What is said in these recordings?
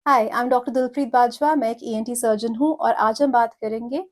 Hi, I am doctor Dilpreet Bajwa. मैं एक ENT surgeon हूँ और आज हम बात करेंगे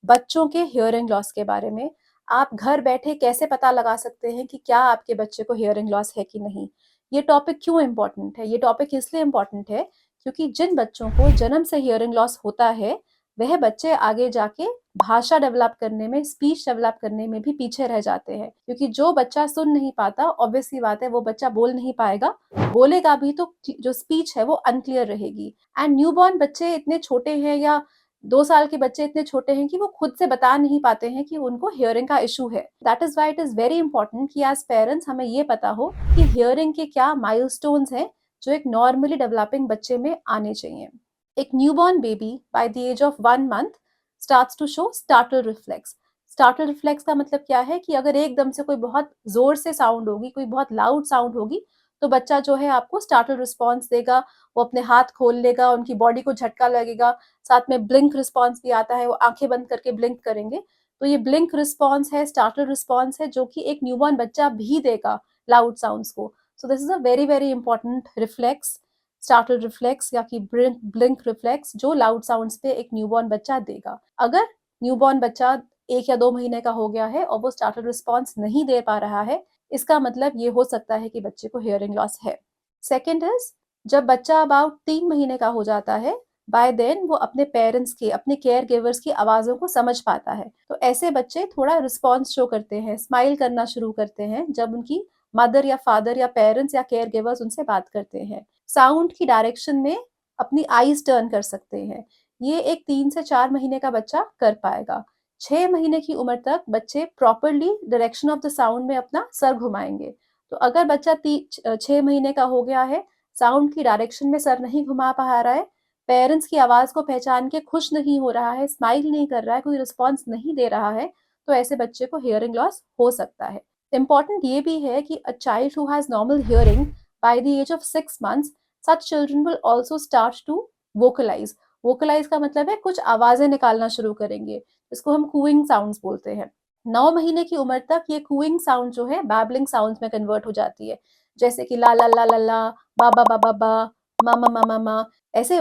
बच्चों के हियरिंग लॉस के बारे में। आप घर बैठे कैसे पता लगा सकते हैं कि क्या आपके बच्चे को हियरिंग लॉस है कि नहीं। ये टॉपिक क्यों इम्पोर्टेंट है? ये टॉपिक इसलिए इम्पोर्टेंट है क्योंकि जिन बच्चों को जन्म से हियरिंग लॉस होता है वह बच्चे आगे जाके भाषा डेवलप करने में, स्पीच डेवलप करने में भी पीछे रह जाते हैं, क्योंकि जो बच्चा सुन नहीं पाता, ऑब्वियस सी बात है वो बच्चा बोल नहीं पाएगा। बोलेगा भी तो जो स्पीच है वो अनक्लियर रहेगी। एंड न्यूबॉर्न बच्चे इतने छोटे हैं, या 2 साल के बच्चे इतने छोटे हैं कि वो खुद से बता नहीं पाते हैं कि उनको हियरिंग का इशू है। That is why it is very important कि एज पेरेंट्स हमें ये पता हो कि हियरिंग के क्या माइलस्टोन्स हैं जो एक नॉर्मली डेवलपिंग बच्चे में आने चाहिए। एक newborn baby by the age of 1 month starts to show startle reflex. Startle reflex का मतलब क्या है कि अगर एकदम से कोई बहुत जोर से साउंड होगी, कोई बहुत लाउड साउंड होगी, तो बच्चा जो है आपको स्टार्टल रिस्पॉन्स देगा। वो अपने हाथ खोल लेगा, उनकी बॉडी को झटका लगेगा। साथ में ब्लिंक रिस्पॉन्स भी आता है, वो आंखें बंद करके ब्लिंक करेंगे। तो ये ब्लिंक रिस्पॉन्स है, स्टार्टल रिस्पॉन्स है, जो कि एक न्यूबॉर्न बच्चा भी देगा लाउड साउंड्स को। So this is a very very important reflex, startle reflex या कि ब्लिंक रिफ्लेक्स, जो लाउड साउंड्स पे एक न्यूबॉर्न बच्चा देगा। अगर न्यूबॉर्न बच्चा 1 या 2 महीने का हो गया है और वो स्टार्टल रिस्पॉन्स नहीं दे पा रहा है, इसका मतलब ये हो सकता है कि बच्चे को हियरिंग लॉस है। सेकेंड इज, जब बच्चा अबाउट 3 महीने का हो जाता है, बाय देन वो अपने पेरेंट्स की, अपने केयर गिवर्स की आवाज़ों को समझ पाता है। तो ऐसे बच्चे थोड़ा रिस्पॉन्स शो करते हैं, स्माइल करना शुरू करते हैं जब उनकी मदर या फादर या पेरेंट्स या केयर गिवर्स उनसे बात करते हैं। साउंड की डायरेक्शन में अपनी आईज टर्न कर सकते हैं। ये एक 3 से 4 महीने का बच्चा कर पाएगा। 6 महीने की उम्र तक बच्चे properly direction of the sound में अपना सर घुमाएंगे। तो अगर बच्चा 6 महीने का हो गया है, साउंड की डायरेक्शन में सर नहीं घुमा पा रहा है, पेरेंट्स की आवाज़ को पहचान के खुश नहीं हो रहा है, स्माइल नहीं कर रहा है, कोई रिस्पॉन्स नहीं दे रहा है, तो ऐसे बच्चे को हियरिंग लॉस हो सकता है। इम्पॉर्टेंट ये भी है कि a child who has normal hearing by the age of 6 months, such children will also start to vocalize। Vocalise का मतलब है कुछ आवाजें निकालना शुरू करेंगे, जिसको हम कूइंग साउंड्स बोलते हैं। 9 महीने की उम्र तक ये कूइंग साउंड जो है बैबलिंग साउंड्स में कन्वर्ट हो जाती है, जैसे कि ला ला ला ला ला, बा बा बा बा बा, मा मा मा मा मा। ऐसे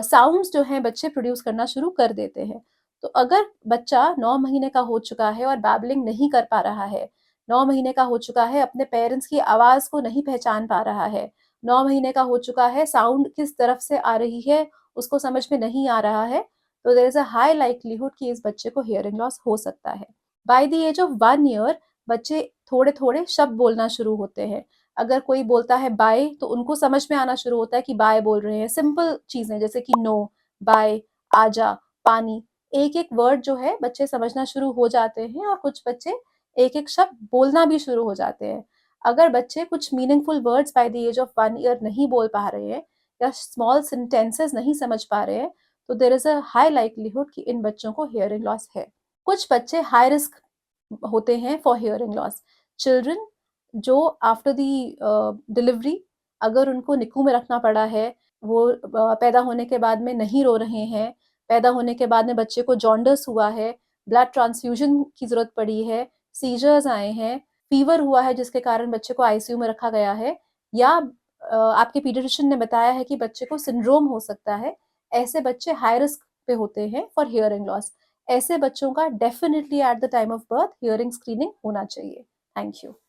साउंड्स जो हैं बच्चे प्रोड्यूस करना शुरू कर देते हैं। तो अगर बच्चा 9 महीने का हो चुका है और बैबलिंग नहीं कर पा रहा है, 9 महीने का हो चुका है, अपने पेरेंट्स की आवाज़ को नहीं पहचान पा रहा है, 9 महीने का हो चुका है, साउंड किस तरफ से आ रही है उसको समझ में नहीं आ रहा है, तो there is a high likelihood कि इस बच्चे को हियरिंग लॉस हो सकता है। By the age of 1 year बच्चे थोड़े-थोड़े शब्द बोलना शुरू होते हैं। अगर कोई बोलता है बाय, तो उनको समझ में आना शुरू होता है कि बाय बोल रहे हैं। सिंपल चीज़ें जैसे कि नो, बाय, आजा, पानी, एक-एक वर्ड जो है बच्चे समझना शुरू हो जाते हैं और कुछ बच्चे एक-एक शब्द बोलना भी शुरू हो जाते हैं। अगर बच्चे कुछ meaningful words by the age of 1 year नहीं बोल पा रहे हैं या स्मॉल सेंटेंसेस नहीं समझ पा रहे हैं, तो there is a high likelihood कि इन बच्चों को हियरिंग लॉस है। कुछ बच्चे हाई रिस्क होते हैं फॉर हियरिंग लॉस। चिल्ड्रन जो आफ्टर द डिलीवरी, अगर उनको निकू में रखना पड़ा है, वो पैदा होने के बाद में नहीं रो रहे हैं, पैदा होने के बाद में बच्चे को जॉन्डिस हुआ है, ब्लड ट्रांसफ्यूजन की ज़रूरत पड़ी है, सीजर्स आए हैं, फीवर हुआ है जिसके कारण बच्चे को आईसीयू में रखा गया है, या आपके पीडियाट्रिशियन ने बताया है कि बच्चे को सिंड्रोम हो सकता है, ऐसे बच्चे हाई रिस्क पे होते हैं फॉर हियरिंग लॉस। ऐसे बच्चों का definitely at the time of birth hearing screening होना चाहिए। Thank you.